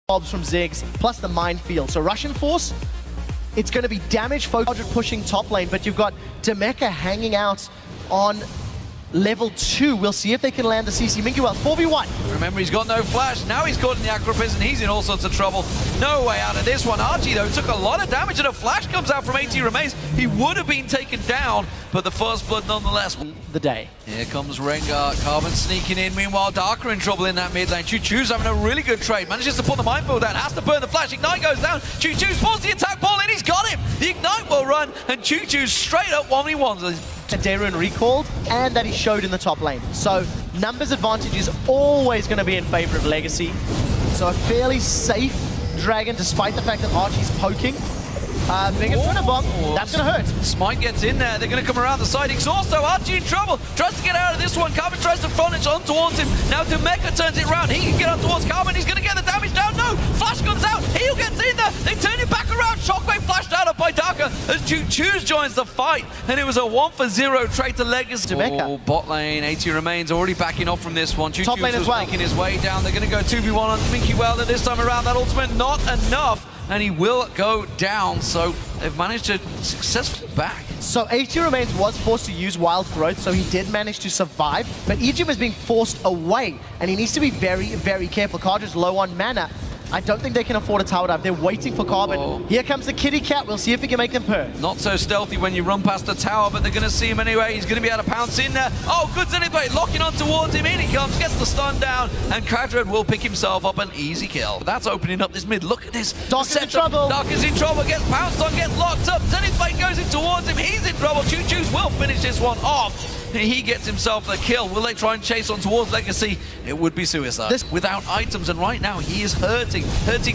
bombs from Ziggs, plus the minefield. So Russian Force, it's going to be damage focused pushing top lane, but you've got Demeka hanging out on level 2. We'll see if they can land the CC. Minky Wells, 4v1. Remember, he's got no flash. Now he's caught in the Acro Prison. He's in all sorts of trouble. No way out of this one. Archie, though, took a lot of damage, and a flash comes out from 80 remains. He would have been taken down, but the first blood nonetheless. The day. Here comes Rengar. Carbon sneaking in. Meanwhile, Darker in trouble in that mid lane. Chuchuz having a really good trade. Manages to pull the minefield down. Has to burn the flash. Ignite goes down. Chuchuz pulls the attack ball in. He's got him. The Ignite will run, and Chuchuz straight up 1v1s. Daerun recalled, and that he showed in the top lane. So numbers advantage is always going to be in favor of Legacy. So a fairly safe Dragon, despite the fact that Archie's poking. Big Inferno Bomb, that's going to hurt. Smite gets in there, they're going to come around the side. Exhaust though, Archie in trouble. Tries to get out of this one. Carbon tries to frontage on towards him. Now Demeka turns it around. He can get on towards Carbon. He's going to get the damage down. No! Flash comes out. Heal gets in there. They turn it back around. Shockwave flashed out by Darker as Chuchuz joins the fight. And it was a 1-for-0 trade to Legacy. Demeka. Oh, bot lane, 80 remains already backing off from this one. Top lane Chuchuz as well. making his way down. They're going to go 2v1 on Minky Welder this time around. That ultimate not enough. And he will go down, so they've managed to successfully back. So 80 Remains was forced to use Wild Growth, so he did manage to survive, but Egypt is being forced away, and he needs to be very, very careful. Cardra's low on mana. I don't think they can afford a tower dive. They're waiting for Carbon. Oh. Here comes the kitty cat. We'll see if he can make them purr. Not so stealthy when you run past the tower, but they're going to see him anyway. He's going to be able to pounce in there. Oh, good anyway. Locking on towards him. In he comes, gets the stun down, and Kadred will pick himself up an easy kill. That's opening up this mid. Look at this. Dark is in trouble. Dark is in trouble. Gets pounced on, gets locked up. Zenithblade goes in towards him. He's in trouble. Chuchuz will finish this one off. He gets himself the kill. Will they try and chase on towards Legacy? It would be suicide. Without items, and right now he is hurting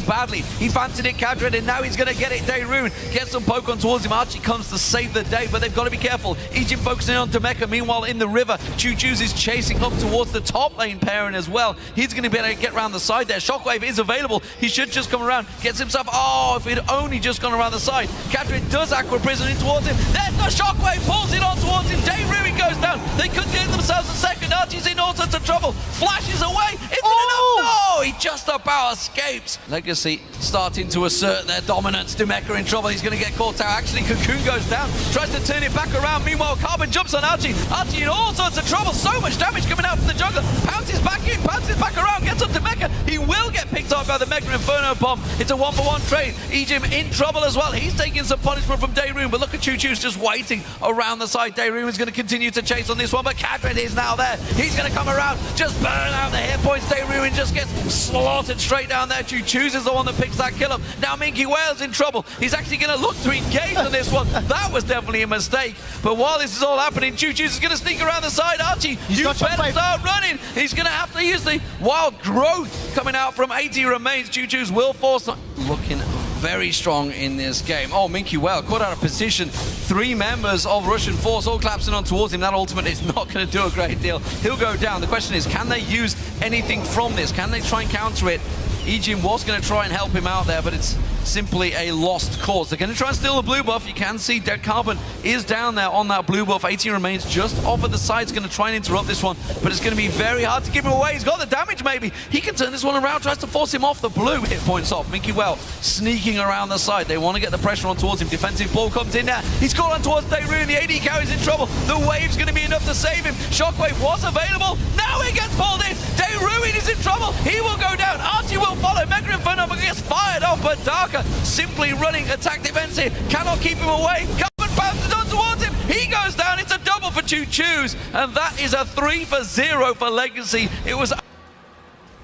badly. He fancied it, Kadred, and now he's going to get it. Daerun gets some poke on towards him. Archie comes to save the day, but they've got to be careful. Egypt focusing on Demeka. Meanwhile, in the river, Chuchuz is chasing up towards the top lane pairing as well. He's going to be able to get around the side there. Shockwave is available. He should just come around. Gets himself... Oh, if he'd only just gone around the side. Kadred does Aqua Prison in towards him. There's the Shockwave. Pulls it on towards him. Daerun goes down. They could get themselves a second. Archie's in all sorts of trouble. Flashes away. Isn't enough? No! He just about escapes. Legacy starting to assert their dominance. Demeka in trouble. He's going to get caught out. Actually, Cocoon goes down. Tries to turn it back around. Meanwhile, Carbon jumps on Archie. Archie in all sorts of trouble. So much damage coming out from the jungle. Pounces back in. Pounces back around. Gets on Demeka. He will get picked up by the Mega Inferno Bomb. It's a 1-for-1 trade. Egypt in trouble as well. He's taking some punishment from Daerun, but look at Chuchuz just waiting around the side. Daerun is going to continue to chase on this one, but Kadred is now there. He's going to come around, just burn out the hit points. Daerun just gets slaughtered straight down there. Chuchuz is the one that picks that kill up. Now Minky Whale's in trouble. He's actually going to look to engage on this one. That was definitely a mistake. But while this is all happening, Chuchuz is going to sneak around the side. Archie, you better start running. He's going to have to use the Wild Growth coming out from 80 remains. Chuchuz will force... Looking very strong in this game. Oh, Minky Well caught out of position. 3 members of Russian Force all collapsing on towards him. That ultimate is not going to do a great deal. He'll go down. The question is, can they use anything from this? Can they try and counter it? Ejim was going to try and help him out there, but it's simply a lost cause. They're going to try and steal the blue buff. You can see Dead Carbon is down there on that blue buff. 80 remains just off of the side. He's going to try and interrupt this one, but it's going to be very hard to give him away. He's got the damage maybe. He can turn this one around, tries to force him off the blue. Hit points off. Minky Well sneaking around the side. They want to get the pressure on towards him. Defensive ball comes in there. He's caught on towards Daerun. The AD carries in trouble. The wave's going to be enough to save him. Shockwave was available. Now he gets pulled in. Daerun is in trouble. He will go down. Archie will follow. Mega Inferno gets fired off, but Darker simply running attack defensive. Cannot keep him away. Carbon bounces on towards him. He goes down. It's a double for Chuchuz, and that is a 3-for-0 for Legacy. It was...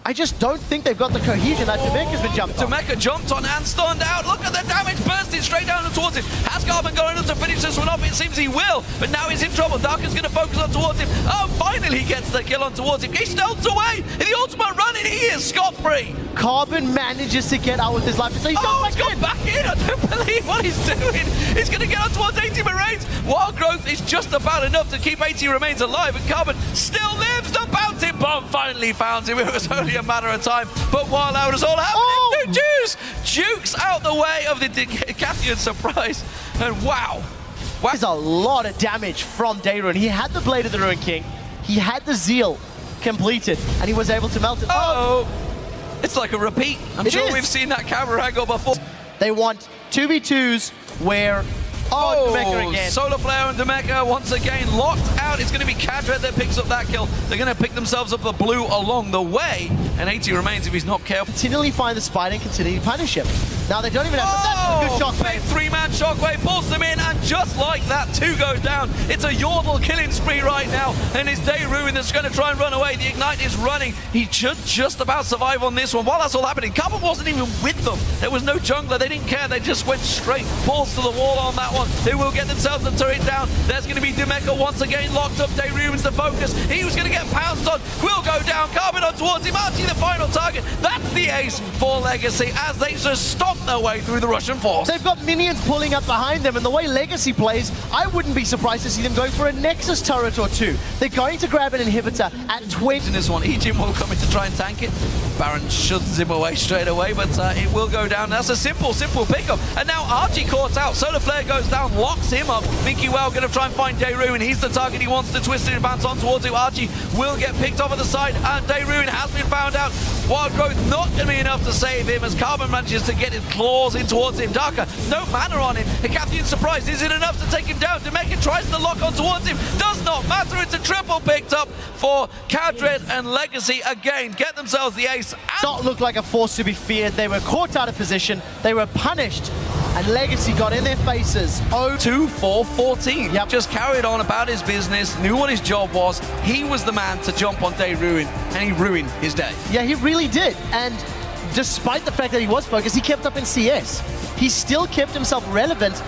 I just don't think they've got the cohesion that Demeka's been jumped on. Demeka jumped on and stunned out. Look at the damage bursting straight down towards him. Has Carbon got enough to finish this one off? It seems he will, but now he's in trouble. Darker's going to focus on towards him. Oh, finally he gets the kill on towards him. He stealths away. In the ultimate run, and he is scot-free. Carbon manages to get out with his life. So he's got back in. I don't believe what he's doing. He's going to get on towards 80 remains. Wild Growth is just about enough to keep 80 remains alive, and Carbon still lives. The bouncing bomb finally found him. It was only a matter of time, but while that was all happening, Chuchuz jukes out the way of the Decathlon surprise, and wow. There's a lot of damage from Daerun. He had the Blade of the Ruined King, he had the Zeal completed, and he was able to melt it. Oh! It's like a repeat. I'm sure we've seen that camera angle before. They want 2v2s where... Oh, Demeka again. Solar Flare and Demeka once again locked out. It's going to be Cadred that picks up that kill. They're going to pick themselves up the blue along the way. And 80 remains if he's not careful. Continually find the spider and continually punish him. Now they don't even have... That's a good shockwave. Three-man shockwave pulls them in, and just like that, 2 goes down. It's a Yordle killing spree right now, and it's Dayruin that's going to try and run away. The Ignite is running. He should just about survive on this one. While that's all happening, Carbon wasn't even with them. There was no jungler. They didn't care. They just went straight. Balls to the wall on that one. They will get themselves the turret down. There's going to be Demeka once again locked up. Dayruin's the focus. He was going to get pounced on. Will go down. Carbon on towards him. Archie the final target. That's the ace for Legacy as they just stomp their way through the Russian force. They've got minions pulling up behind them, and the way Legacy plays, I wouldn't be surprised to see them going for a Nexus turret or 2. They're going to grab an inhibitor at 20. In this one, Ejim will come in to try and tank it. Baron shoves him away straight away, but it will go down. That's a simple pickup. And now Archie caught out. Solar Flare goes down, locks him up. Mickey Well going to try and find Dayruin. He's the target. He wants to twist it and bounce on towards him. Archie will get picked off at the side, and Dayruin has been found out. Wild Growth not going to be enough to save him as Carbon manages to get his claws in towards him. Darker, no mana on him. And Catherine's surprised. Is it enough to take him down? Demeka tries to lock on towards him. Does not matter. It's a triple picked up for Cadred and Legacy again. Get themselves the ace. Not look like a force to be feared. They were caught out of position. They were punished. And Legacy got in their faces. 2-4-14. Yep. Just carried on about his business, knew what his job was. He was the man to jump on Dayruin, and he ruined his day. Yeah, he really did. And despite the fact that he was focused, he kept up in CS. He still kept himself relevant.